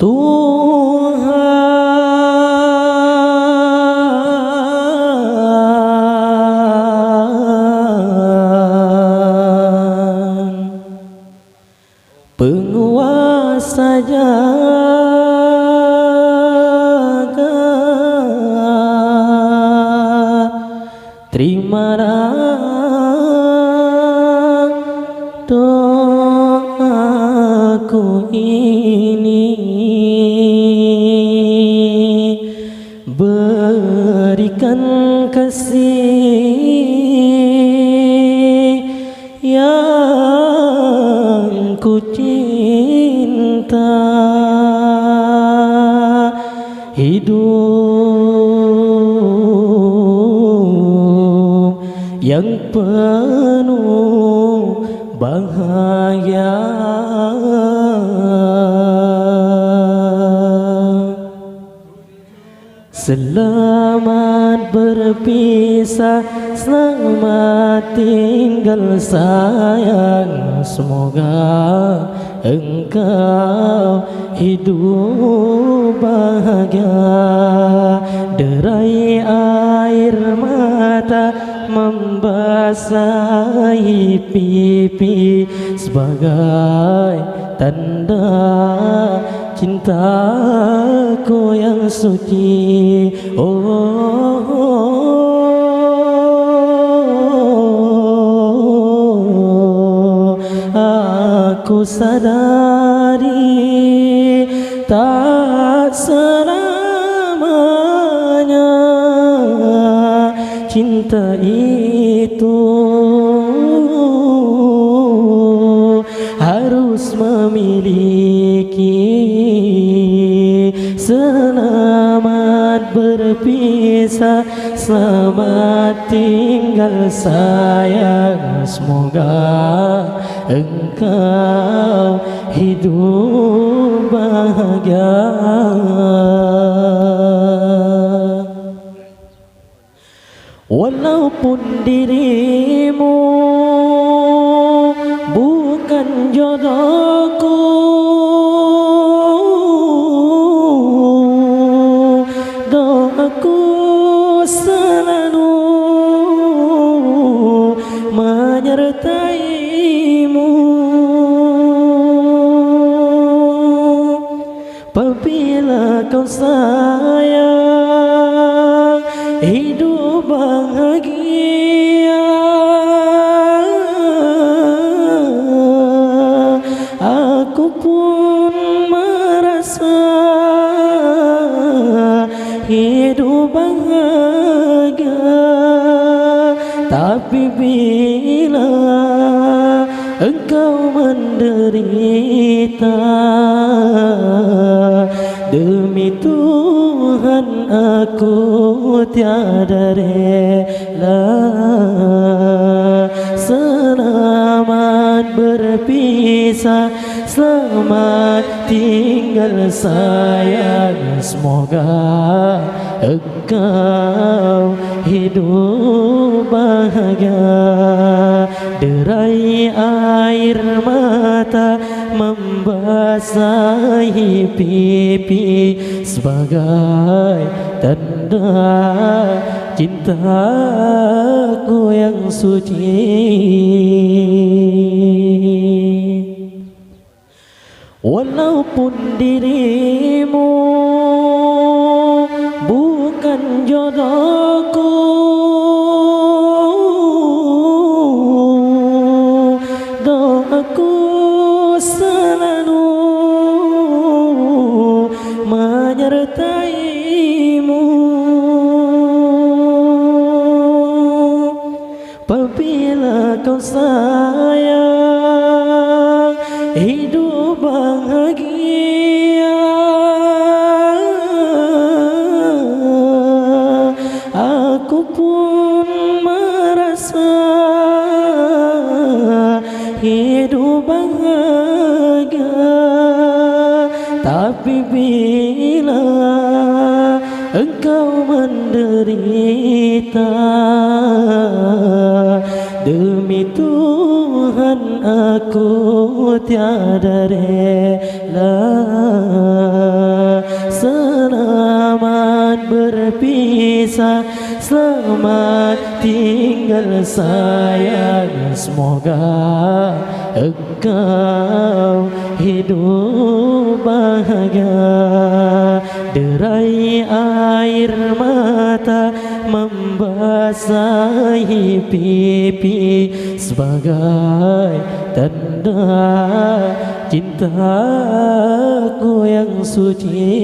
Tuhan penguasa jagat, terimalah doaku ini, berikan kasih yang ku cinta, hidup yang penuh bahagia. Selamat berpisah, selamat tinggal sayang. Semoga engkau hidup bahagia. Derai air mata membasahi pipi sebagai tanda cintaku yang suci. Aku sadari tak selamanya cinta itu harus memiliki. Selamat berpisah, selamat tinggal sayang. Semoga engkau hidup bahagia. Walaupun dirimu bukan jodohku, doaku selalu menyertaimu. Apabila kau sayang hidup bahagia, aku pun merasa hidup bahagia. Tapi bila engkau menderita, demi Tuhan aku tiada rela. Selamat berpisah, selamat tinggal sayang. Semoga engkau hidup bahagia. Derai air mata membasahi pipi sebagai tanda cintaku yang suci. Walaupun dirimu bukan jodohku, doaku selalu menyertaimu. Apabila kau sayang hidup bahagia, aku pun merasa hidup bahagia. Tapi bila engkau menderita, demi Tuhan aku tiada rela. bisa selamat tinggal sayang. Semoga engkau hidup bahagia. Derai air mata membasahi pipi sebagai tanda cintaku yang suci.